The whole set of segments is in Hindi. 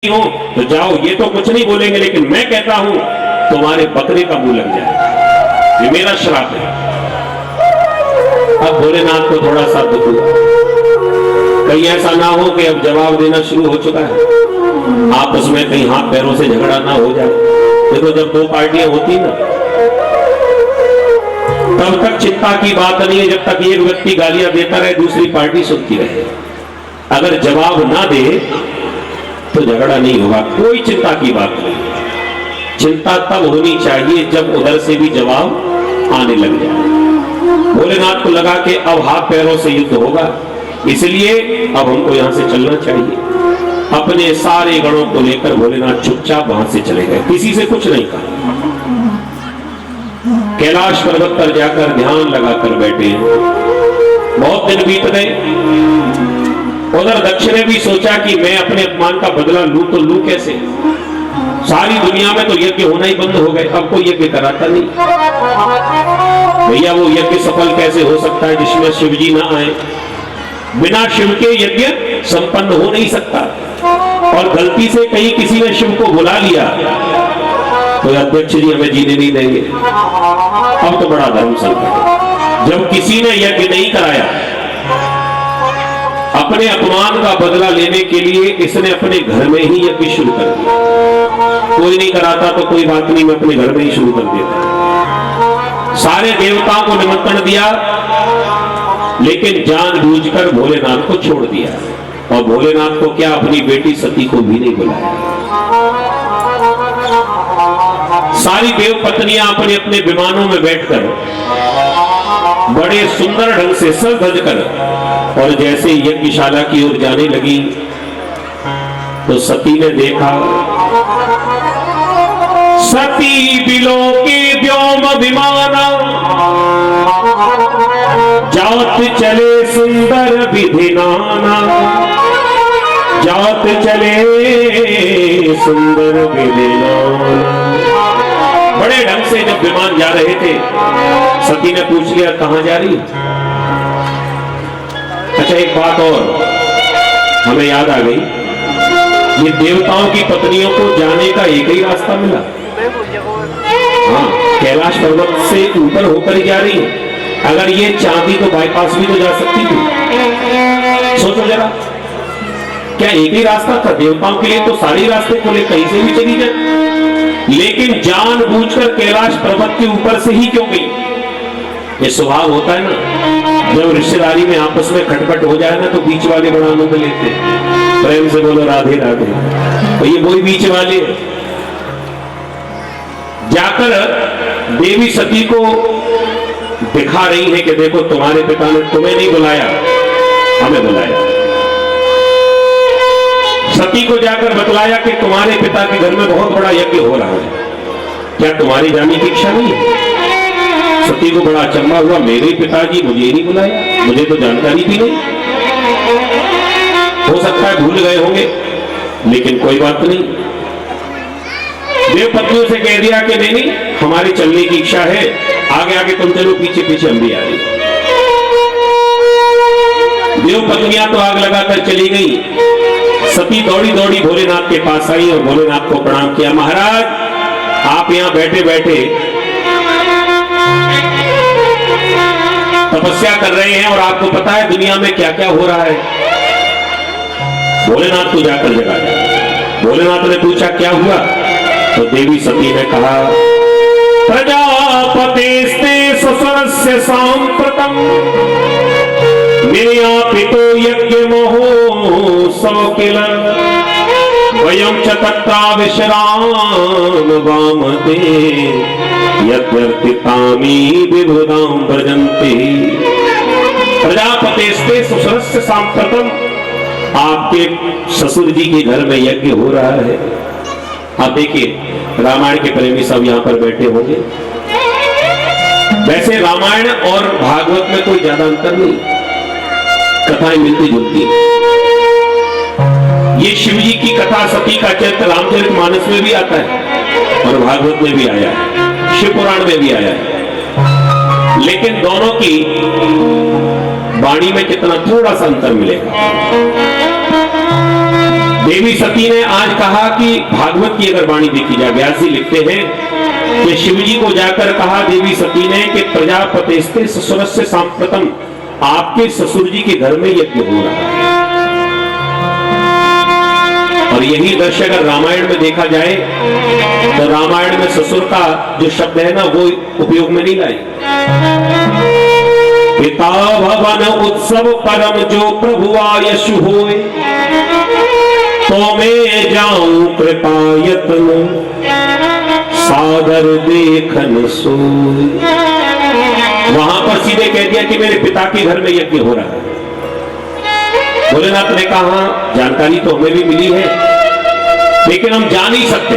हो तो जाओ, ये तो कुछ नहीं बोलेंगे, लेकिन मैं कहता हूं तुम्हारे बकरे का मुंह लग जाए, ये मेरा श्राप है। अब भोलेनाथ को थोड़ा सा दुख हुआ, कहीं ऐसा ना हो कि अब जवाब देना शुरू हो चुका है, आपस में कहीं हाथ पैरों से झगड़ा ना हो जाए। देखो जब दो पार्टियां होती ना तब तक चिंता की बात नहीं है, जब तक एक व्यक्ति गालियां देता रहे दूसरी पार्टी सुनती रहे। अगर जवाब ना दे तो झगड़ा नहीं होगा, कोई चिंता की बात नहीं। चिंता तब होनी चाहिए जब उधर से भी जवाब आने लग जाए। भोलेनाथ को लगा कि अब हाथ पैरों से युद्ध होगा, इसलिए अब हमको यहां से चलना चाहिए। अपने सारे गणों को लेकर भोलेनाथ चुपचाप वहां से चले गए, किसी से कुछ नहीं कहा। कैलाश पर्वत पर जाकर ध्यान लगाकर बैठे हैं। बहुत दिन बीत गए। उधर दक्ष ने भी सोचा कि मैं अपने अपमान का बदला लूं तो लूं कैसे, सारी दुनिया में तो यज्ञ होना ही बंद हो गए, अब कोई यज्ञ कराता नहीं। भैया वो यज्ञ सफल कैसे हो सकता है जिसमें शिव जी ना आए, बिना शिव के यज्ञ संपन्न हो नहीं सकता। और गलती से कहीं किसी ने शिव को बुला लिया तो अध्यक्ष जी हमें जीने नहीं देंगे। अब तो बड़ा धर्म संकट, जब किसी ने यज्ञ नहीं कराया, अपने अपमान का बदला लेने के लिए इसने अपने घर में ही यज्ञ शुरू कर दिया। कोई नहीं कराता तो कोई बात नहीं, मैं अपने घर में ही शुरू कर देता। सारे देवताओं को निमंत्रण दिया, लेकिन जानबूझकर भोलेनाथ को छोड़ दिया। और भोलेनाथ को क्या, अपनी बेटी सती को भी नहीं बुलाया। सारी देव पत्नियां अपने अपने विमानों में बैठकर बड़े सुंदर ढंग से सज धज कर और जैसे यज्ञशाला की ओर जाने लगी तो सती ने देखा, सती बिलो के व्योम विमाना जात चले सुंदर विधिनाना, जात चले सुंदर विधिनाना। बड़े ढंग से जब विमान जा रहे थे, सती ने पूछ लिया कहां जा रही है। अच्छा एक बात और हमें याद आ गई, ये देवताओं की पत्नियों को जाने का एक ही रास्ता मिला। हाँ, कैलाश पर्वत से ऊपर होकर ही जा रही है। अगर ये चांदी तो बाईपास भी तो जा सकती थी। सोचो जरा, क्या एक ही रास्ता था? देवताओं के लिए तो सारे रास्ते खोले, कहीं से भी चली जाए, लेकिन जानबूझकर कैलाश पर्वत के ऊपर से ही क्यों गई? ये स्वभाव होता है ना, जब रिश्तेदारी में आपस में खटपट हो जाए ना तो बीच वाले बड़ा आनंद लेते हैं। प्रेम से बोलो राधे राधे। तो ये वही बीच वाले जाकर देवी सती को दिखा रही है कि देखो तुम्हारे पिता ने तुम्हें नहीं बुलाया, हमें बुलाया। सती को जाकर बतलाया कि तुम्हारे पिता के घर में बहुत बड़ा यज्ञ हो रहा है, क्या तुम्हारी जाने की इच्छा नहीं है? सती को बड़ा अचंभा हुआ, मेरे पिताजी मुझे नहीं बुलाया, मुझे तो जानकारी भी नहीं। हो सकता है भूल गए होंगे, लेकिन कोई बात नहीं। देव पत्नियों से कह दिया कि नहीं हमारे चलने की इच्छा है, आगे आगे तुम चलो, पीछे पीछे हम भी आ रही। देव पत्नियां तो आग लगाकर चली गई। सती दौड़ी दौड़ी भोलेनाथ के पास आई और भोलेनाथ को प्रणाम किया। महाराज आप यहां बैठे बैठे तपस्या कर रहे हैं और आपको पता है दुनिया में क्या क्या हो रहा है। भोलेनाथ को जाकर जगाया। भोलेनाथ ने पूछा क्या हुआ? तो देवी सती ने कहा, प्रजापतेस्ते ससुरस्य सांप्रतम् निर्यापितो यज्ञ महोत्सव किल वयं च तत्रा विश्राम वामते यद्यर्थितामी विबुधां व्रजन्ति। प्रजापतेस्ते ससुरस्य सांप्रतम्, आपके ससुर जी के घर में यज्ञ हो रहा है। आप देखिए रामायण के प्रेमी सब यहां पर बैठे होंगे। वैसे रामायण और भागवत में कोई ज्यादा अंतर नहीं, कथाएं मिलती जुलती। ये शिव जी की कथा, सती का चरित्र रामचरितमानस में भी आता है और भागवत में भी आया है, शिव पुराण में भी आया है, लेकिन दोनों की वाणी में कितना थोड़ा सा अंतर मिलेगा। देवी सती ने आज कहा कि भागवत की अगर वाणी देखी जाए, व्यास जी लिखते हैं कि शिव जी को जाकर कहा देवी सती ने कि प्रजापतेस्ते ससुरस्य सांप्रतम, आपके ससुर जी के घर में यज्ञ हो रहा है। और यही दृश्य अगर रामायण में देखा जाए तो रामायण में ससुर का जो शब्द है ना वो उपयोग में नहीं लाई। पिता भवन उत्सव परम जो प्रभु आयशु होए, तो मैं जाऊं कृपा यत्न सादर देखन सोए। वहां पर सीधे कह दिया कि मेरे पिता के घर में यज्ञ हो रहा है। भोलेनाथ ने कहा जानकारी तो हमें भी मिली है, लेकिन हम जा नहीं सकते।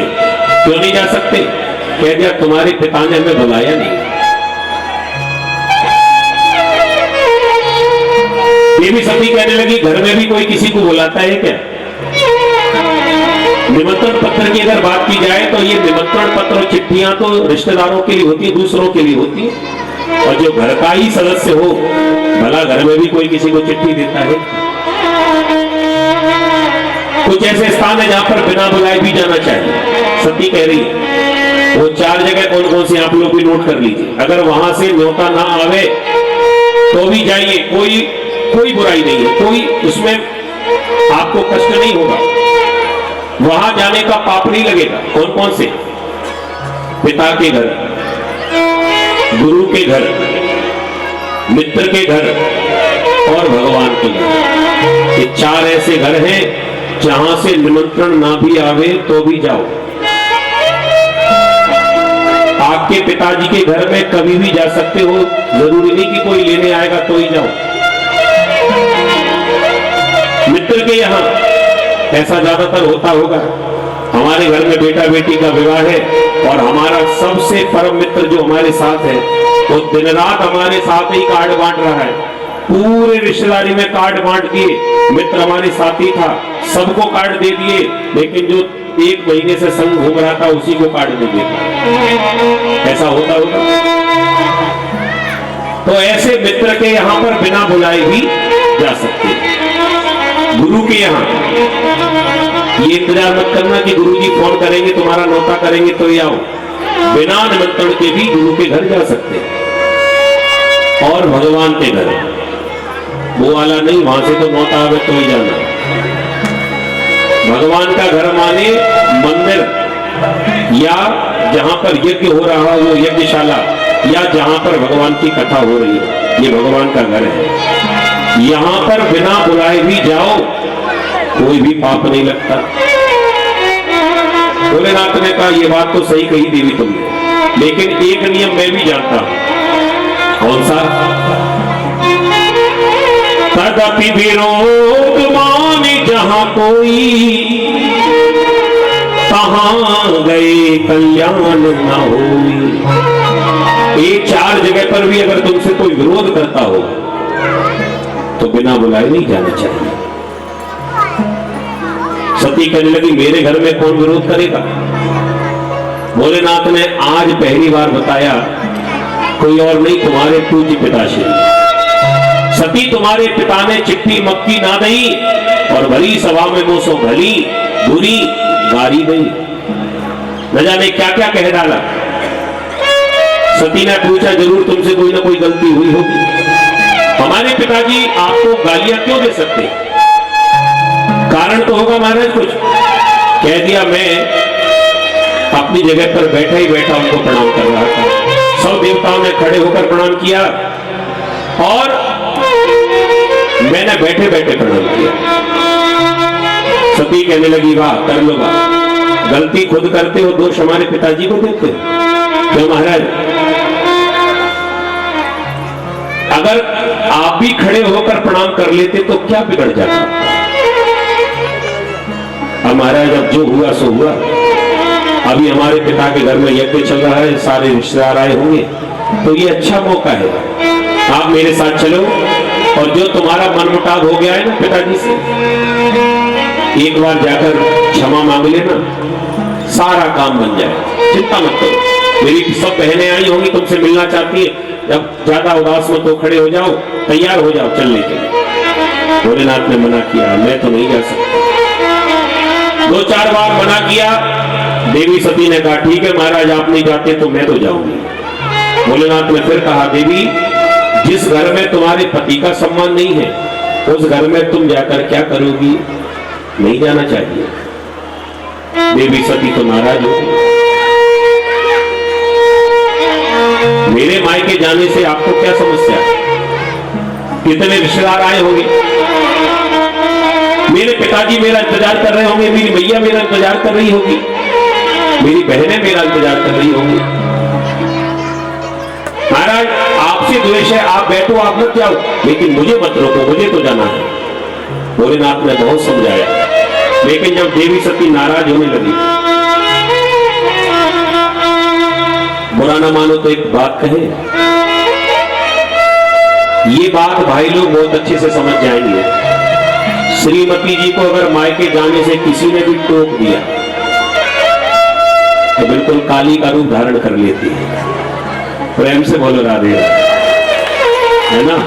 क्यों नहीं जा सकते? कह दिया तुम्हारे पिता ने हमें बुलाया नहीं। देवी सती कहने लगी घर में भी कोई किसी को बुलाता है क्या? निमंत्रण पत्र की अगर बात की जाए तो ये निमंत्रण पत्र और चिट्ठियां तो रिश्तेदारों के लिए होती है, दूसरों के लिए होती है। और जो घर का ही सदस्य हो, भला घर में भी कोई किसी को चिट्ठी देता है? कुछ ऐसे स्थान है जहां पर बिना बुलाए भी जाना चाहिए। सती कह रही है वो 4 जगह कौन कौन सी आप लोग भी नोट कर लीजिए। अगर वहां से न्योता ना आवे तो भी जाइए, कोई बुराई नहीं है, कोई उसमें आपको कष्ट नहीं होगा, वहां जाने का पाप नहीं लगेगा। कौन कौन से? पिता के घर, गुरु के घर, मित्र के घर और भगवान के घर। ये 4 ऐसे घर हैं जहां से निमंत्रण ना भी आवे तो भी जाओ। आपके पिताजी के घर में कभी भी जा सकते हो, जरूरी नहीं कि कोई लेने आएगा तो ही जाओ। मित्र के यहाँ ऐसा ज्यादातर होता होगा। हमारे घर में बेटा बेटी का विवाह है और हमारा सबसे परम मित्र जो हमारे साथ है वो दिन रात हमारे साथ ही कार्ड बांट रहा है। पूरे रिश्तेदारी में कार्ड बांट दिए, मित्र हमारे साथ ही था, सबको कार्ड दे दिए, लेकिन जो 1 महीने से संग घूम रहा था उसी को कार्ड नहीं देता। ऐसा होता होगा। तो ऐसे मित्र के यहाँ पर बिना बुलाए भी जा सकते हैं। गुरु के यहाँ ये इंतजार मत करना कि गुरुजी फोन करेंगे तुम्हारा न्योता करेंगे तो ही आओ। बिना निमंत्रण के भी गुरु के घर जा सकते हैं। और भगवान के घर वो वाला नहीं, वहां से तो न्योता आवे तो ही जाना। भगवान का घर माने मंदिर या जहां पर यज्ञ हो रहा हो वो यज्ञशाला, या जहां पर भगवान की कथा हो रही है, ये भगवान का घर है। यहां पर बिना बुलाए भी जाओ, कोई भी पाप नहीं लगता। भोलेनाथ ने कहा ये बात तो सही कही देवी तुमने, लेकिन एक नियम मैं भी जानता हूं। कौन सा? तदपि विरोध माने जहां कोई, तहां गए कल्याण न होई। ये 4 जगह पर भी अगर तुमसे कोई विरोध करता हो तो बिना बुलाए नहीं जाना चाहिए। सती कहने लगी मेरे घर में कौन विरोध करेगा? भोलेनाथ ने आज पहली बार बताया कोई और नहीं, तुम्हारे पूज्य पिताश्री। सती तुम्हारे पिता ने चिट्ठी मक्की ना दई और भली सभा में मुझसे भली बुरी गारी गई, न जाने क्या क्या कह डाला। सती ने पूछा जरूर तुमसे कोई ना कोई गलती हुई होगी, हमारे पिताजी आपको गालियां क्यों दे सकते? कारण तो होगा महाराज कुछ। कह दिया मैं अपनी जगह पर बैठा ही बैठा उनको प्रणाम कर रहा था। सब देवताओं ने खड़े होकर प्रणाम किया और मैंने बैठे बैठे प्रणाम किया। सती कहने लगी वाह कर लो वाह, गलती खुद करते हो, दोष हमारे पिताजी को देते हो। क्यों महाराज? अगर आप भी खड़े होकर प्रणाम कर लेते तो क्या बिगड़ जाता? अब महाराज अब जो हुआ सो हुआ। अभी हमारे पिता के घर में यज्ञ चल रहा है, सारे रिश्तेदार आए होंगे, तो ये अच्छा मौका है, आप मेरे साथ चलो और जो तुम्हारा मनमुटाव हो गया है ना पिताजी से, एक बार जाकर क्षमा मांग लेना, सारा काम बन जाए। चिंता मत करो, मेरी सब बहनें आई होंगी तुमसे मिलना चाहती है, जब ज्यादा उदास मत हो, खड़े हो जाओ, तैयार हो जाओ चलने के लिए। भोलेनाथ ने मना किया मैं तो नहीं जा सकता। दो चार बार मना किया। देवी सती ने कहा ठीक है महाराज आप नहीं जाते तो मैं तो जाऊंगी। भोलेनाथ ने फिर कहा देवी जिस घर में तुम्हारे पति का सम्मान नहीं है उस घर में तुम जाकर क्या करोगी, नहीं जाना चाहिए। देवी सती तो नाराज हो गई। मेरे मायके जाने से आपको क्या समस्या है? कितने रिश्तेदार आए होंगे, मेरे पिताजी मेरा इंतजार कर रहे होंगे, मेरी मैया मेरा इंतजार कर रही होगी, मेरी बहनें मेरा इंतजार कर रही होंगी। महाराज आपसे द्वेष है, आप बैठो आप मत जाओ, लेकिन मुझे मत रोको, मुझे तो जाना है। भोलेनाथ ने बहुत समझाया, लेकिन जब देवी सती नाराज होने लगी, बुरा ना मानो तो एक बात कहे, ये बात भाई लोग बहुत अच्छे से समझ जाएंगे। श्रीमती जी को अगर मायके जाने से किसी ने भी टोक दिया तो बिल्कुल काली का रूप धारण कर लेती है। प्रेम से बोलो राधे, है ना?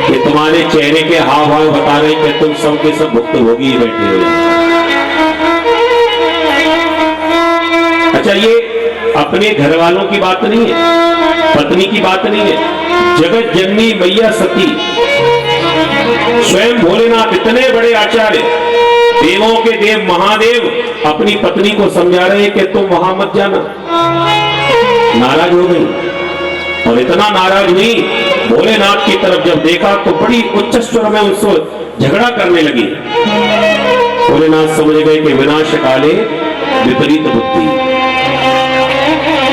कि तुम्हारे चेहरे के हाव भाव बता रहे कि तुम सब के सब भुक्तभोगी बैठे हो। अच्छा ये अपने घर वालों की बात नहीं है, पत्नी की बात नहीं है, जगत जननी मैया सती स्वयं भोलेनाथ इतने बड़े आचार्य, देवों के देव महादेव अपनी पत्नी को समझा रहे कि तुम वहां मत जाना। नाराज हो गई और इतना नाराज हुई, भोलेनाथ की तरफ जब देखा तो बड़ी उच्च स्वर में उसको झगड़ा करने लगी। भोलेनाथ समझ गए कि विनाश काले विपरीत बुद्धि,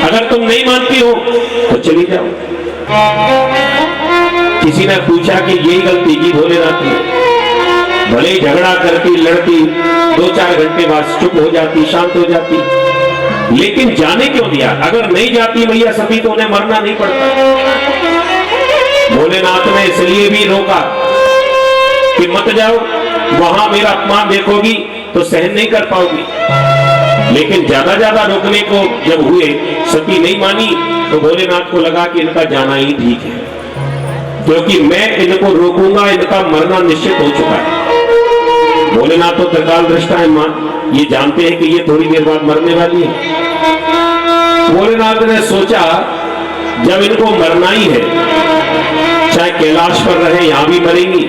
अगर तुम नहीं मानती हो तो चली जाओ। किसी ने पूछा कि यही गलती की भोलेनाथ ने, भले झगड़ा करती लड़ती, 2-4 घंटे बाद चुप हो जाती, शांत हो जाती, लेकिन जाने क्यों दिया? अगर नहीं जाती मैया सती तो उन्हें मरना नहीं पड़ता। भोलेनाथ ने इसलिए भी रोका कि मत जाओ, वहां मेरा अपमान देखोगी तो सहन नहीं कर पाओगी। लेकिन ज्यादा ज्यादा रोकने को जब हुए, सती नहीं मानी, तो भोलेनाथ को लगा कि इनका जाना ही ठीक है, क्योंकि मैं इनको रोकूंगा, इनका मरना निश्चित हो चुका है। भोलेनाथ तो त्रिकाल दृष्टा है, ये जानते हैं कि ये थोड़ी देर बाद मरने वाली है। भोलेनाथ ने सोचा जब इनको मरना ही है, चाहे कैलाश पर रहे यहां भी मरेंगी,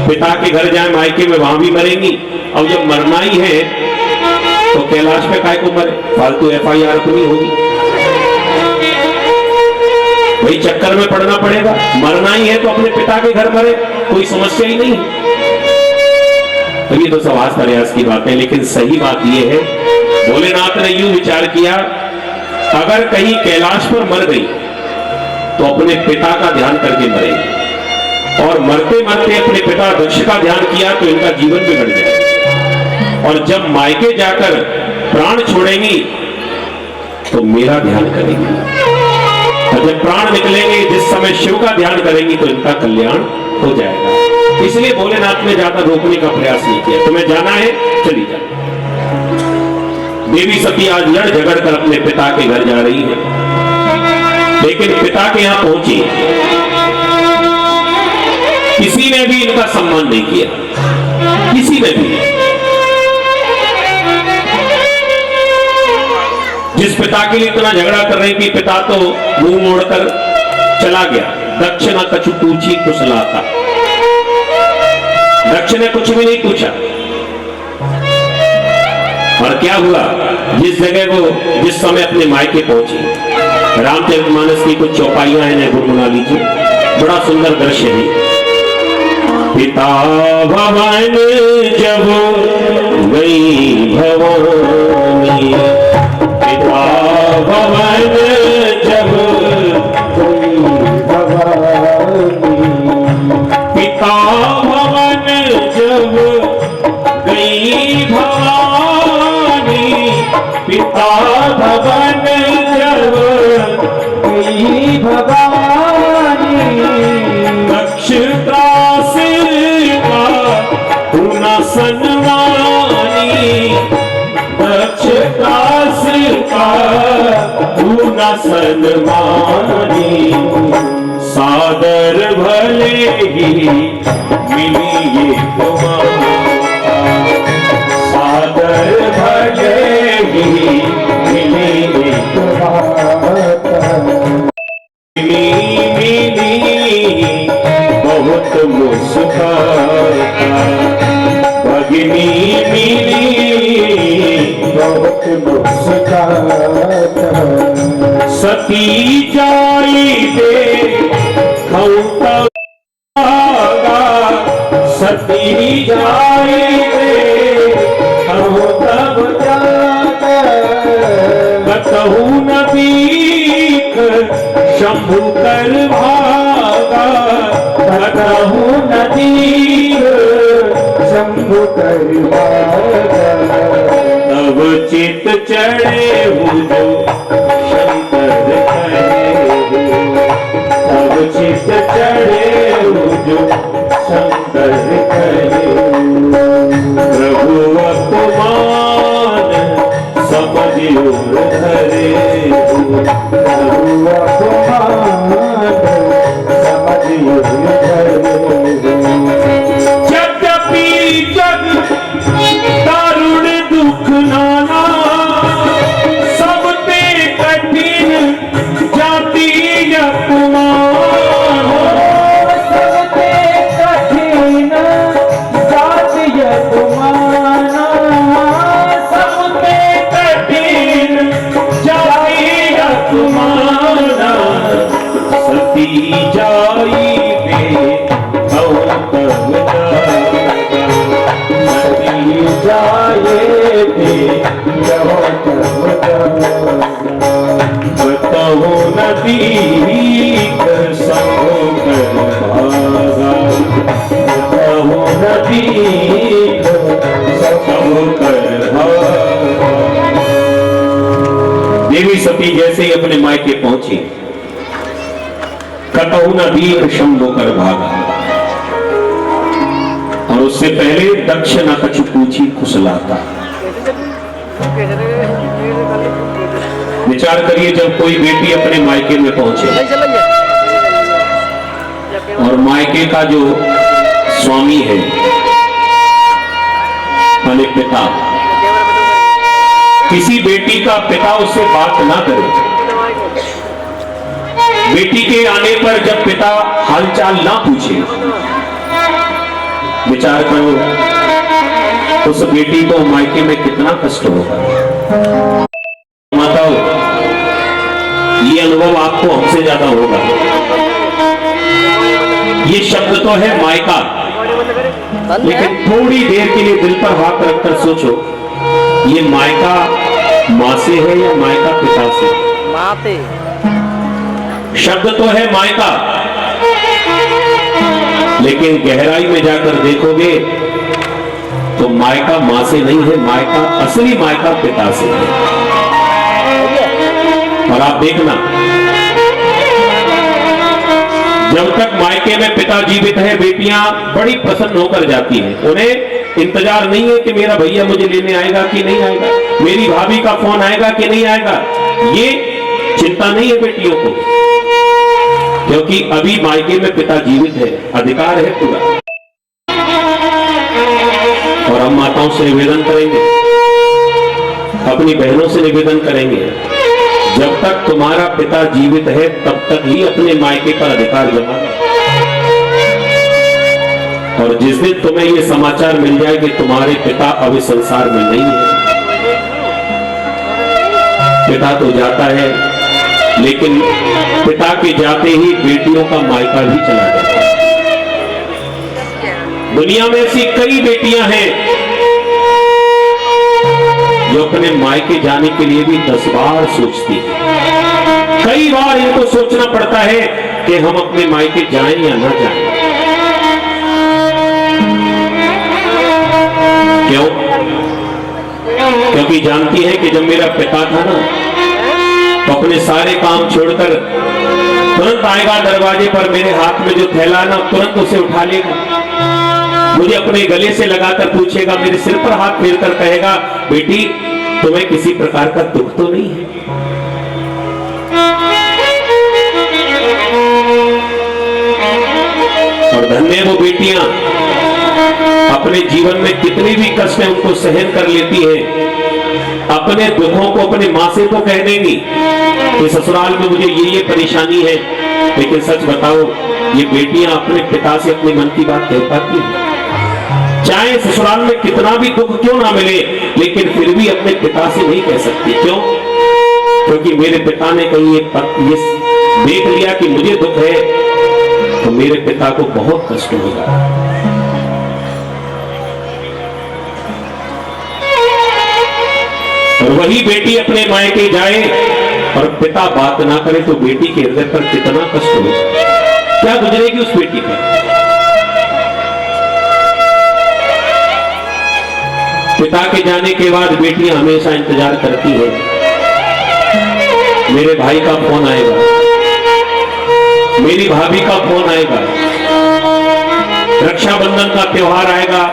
पिता के घर जाए मायके में वहां भी मरेंगी, और जब मरना ही है तो कैलाश पे काय को मरे, फालतू FIR अपनी होगी, वही चक्कर में पड़ना पड़ेगा। मरना ही है तो अपने पिता के घर मरे, कोई समस्या ही नहीं। तो ये तो सवास प्रयास की बात है, लेकिन सही बात यह है, भोलेनाथ ने यूं विचार किया, अगर कहीं कैलाश पर मर गई तो अपने पिता का ध्यान करके मरेगी, और मरते मरते अपने पिता दक्ष का ध्यान किया तो इनका जीवन बिगड़ जाए। और जब मायके जाकर प्राण छोड़ेंगी तो मेरा ध्यान करेंगी, और जब प्राण निकलेंगे जिस समय शिव का ध्यान करेंगी तो इनका कल्याण हो जाएगा। इसलिए भोलेनाथ ने ज्यादा रोकने का प्रयास नहीं किया। तुम्हें जाना है चली जाओ। देवी सती आज लड़ झगड़ कर अपने पिता के घर जा रही है, लेकिन पिता के यहां पहुंची, किसी ने भी इनका सम्मान नहीं किया, किसी ने भी। जिस पिता के लिए इतना झगड़ा कर रही थी, पिता तो मुंह मोड़कर चला गया। दक्ष न कछु पूछी कुशलाता, दक्ष ने कुछ भी नहीं पूछा। और क्या हुआ, जिस जगह वो जिस समय अपने मायके पहुंची, रामचरितमानस की कुछ चौपाइयां हैं, गुनगुना लीजिए, बड़ा सुंदर दृश्य है। पिता भवन जब गई भवानी, पिता भवन जब गई भवानी, पिता भवन जब गई भवानी, पिता भवन जब गई भवानी, दक्ष दास का गुना सन्मानी, दक्ष दास का गुना सन्मानी, सादर भले ही मिली ये तुम्हारा। बहुत मुस्काता सती जाई दे खौता सती जाई दे खौता कतहु न दीख शंभु कर भागा कतहु न दीख शंभु कर भागा तब चित चढ़े जो शंकर कहे तब चित चढ़े जो शंकर कहे प्रभु अपमान समझियो धरे प्रभु अपमान समझियो धरे यद्यपि जग दारुण दुख नाना सब ते कठिन जाति अपमान सबते कठिन जाति अपमान सबते कठिन जाति अपमान सती जाई दे सती जाए दे बताओ नदी सबो कर भागा बताओ नदी सबो कर भागा। देवी सती जैसे ही अपने मायके पहुंची कतहु नदी शंभो कर भागा और उससे पहले दक्षिणा कछु पूछी कुशलाता। विचार करिए जब कोई बेटी अपने मायके में पहुंचे और मायके का जो स्वामी है माने पिता किसी बेटी का पिता उससे बात ना करे बेटी के आने पर जब पिता हालचाल ना पूछे विचार करो उस बेटी को मायके में कितना कष्ट होगा। माताओं ये अनुभव आपको हमसे ज्यादा होगा। ये शब्द तो है मायका लेकिन थोड़ी देर के लिए दिल पर हाथ रखकर सोचो ये मायका माँ से है या मायका पिता से? माँ से। शब्द तो है मायका लेकिन गहराई में जाकर देखोगे तो मायका माँ से नहीं है मायका असली मायका पिता से है। और आप देखना जब तक मायके में पिता जीवित है बेटियां बड़ी प्रसन्न होकर जाती हैं। उन्हें इंतजार नहीं है कि मेरा भैया मुझे लेने आएगा कि नहीं आएगा मेरी भाभी का फोन आएगा कि नहीं आएगा ये चिंता नहीं है बेटियों को क्योंकि अभी मायके में पिता जीवित है अधिकार है पूरा। और हम माताओं से निवेदन करेंगे अपनी बहनों से निवेदन करेंगे जब तक तुम्हारा पिता जीवित है तब तक ही अपने मायके पर अधिकार जमाना और जिस दिन तुम्हें यह समाचार मिल जाए कि तुम्हारे पिता अब इस संसार में नहीं है पिता तो जाता है लेकिन पिता के जाते ही बेटियों का मायका भी चला जाता है। दुनिया में ऐसी कई बेटियां हैं जो अपने मायके जाने के लिए भी 10 बार सोचती है। कई बार इनको सोचना पड़ता है कि हम अपने मायके जाएं या ना जाएं। क्यों? क्योंकि जानती है कि जब मेरा पिता था ना तो अपने सारे काम छोड़कर तुरंत आएगा दरवाजे पर मेरे हाथ में जो थैला ना तुरंत उसे उठा लेगा मुझे अपने गले से लगाकर पूछेगा मेरे सिर पर हाथ फेरकर कहेगा बेटी तुम्हें किसी प्रकार का दुख तो नहीं है? और धन्य वो बेटियां अपने जीवन में कितने भी कष्ट है उनको सहन कर लेती है। अपने दुखों को अपने माँ से तो कह देंगी कि ससुराल में मुझे ये परेशानी है लेकिन सच बताओ ये बेटियां अपने पिता से अपने मन की बात कह पाती हैं? चाहे ससुराल में कितना भी दुख क्यों ना मिले, लेकिन फिर भी अपने पिता से नहीं कह सकती। क्यों? क्योंकि मेरे पिता ने कहीं ये देख लिया कि मुझे दुख है, तो मेरे पिता को बहुत कष्ट होगा। और वही बेटी अपने मायके जाए और पिता बात ना करे तो बेटी के हृदय पर कितना कष्ट होगा, क्या गुजरेगी उस बेटी पर। पिता के जाने के बाद बेटियां हमेशा इंतजार करती है, मेरे भाई का फोन आएगा, मेरी भाभी का फोन आएगा, रक्षाबंधन का त्योहार आएगा,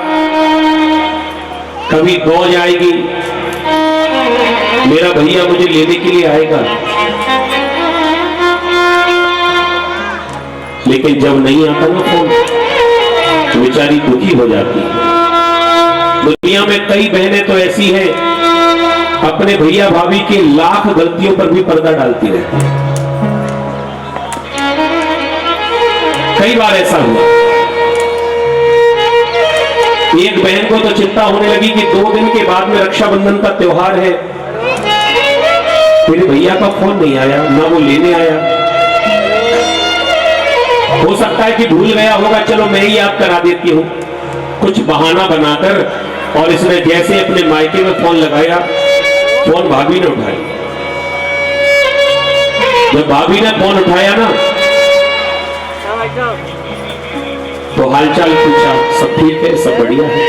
कभी गौज आएगी, मेरा भैया मुझे लेने के लिए आएगा। लेकिन जब नहीं आता ना फोन, तो बेचारी दुखी हो जाती है। दुनिया में कई बहनें तो ऐसी हैं, अपने भैया भाभी की लाख गलतियों पर भी पर्दा डालती रहती है। कई बार ऐसा हुआ, एक बहन को तो चिंता होने लगी कि 2 दिन के बाद में रक्षाबंधन का त्योहार है, मेरे भैया का फोन नहीं आया, ना वो लेने आया। हो सकता है कि भूल गया होगा, चलो मैं ही याद करा देती हूं, कुछ बहाना बनाकर। और इसने जैसे अपने मायके में फोन लगाया, फोन भाभी ने उठाया। जब भाभी ने फोन उठाया ना, तो हालचाल पूछा, सब ठीक है, सब बढ़िया है।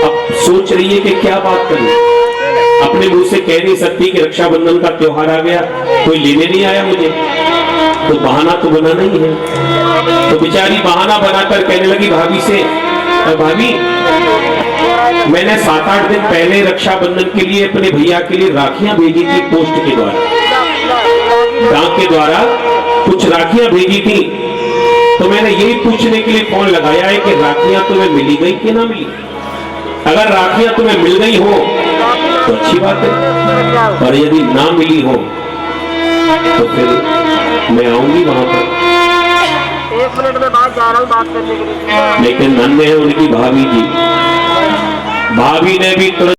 अब सोच रही है कि क्या बात करूं, अपने मुंह से कह नहीं सकती कि रक्षाबंधन का त्योहार आ गया, कोई लेने नहीं आया मुझे, तो बहाना तो बनाना ही है। तो बेचारी बहाना बनाकर कहने लगी भाभी से, भाभी मैंने 7-8 दिन पहले रक्षाबंधन के लिए अपने भैया के लिए राखियां भेजी थी, पोस्ट के द्वारा, डाक के द्वारा कुछ राखियां भेजी थी। तो मैंने यही पूछने के लिए फोन लगाया है कि राखियां तुम्हें मिली गई कि ना मिली। अगर राखियां तुम्हें मिल गई हो तो अच्छी बात है, और यदि ना मिली हो तो फिर मैं आऊंगी वहां पर। 1 मिनट में बाहर जा रहा हूँ बात करने के लिए। लेकिन नन्हे है उनकी भाभी जी, भाभी ने भी तुरंत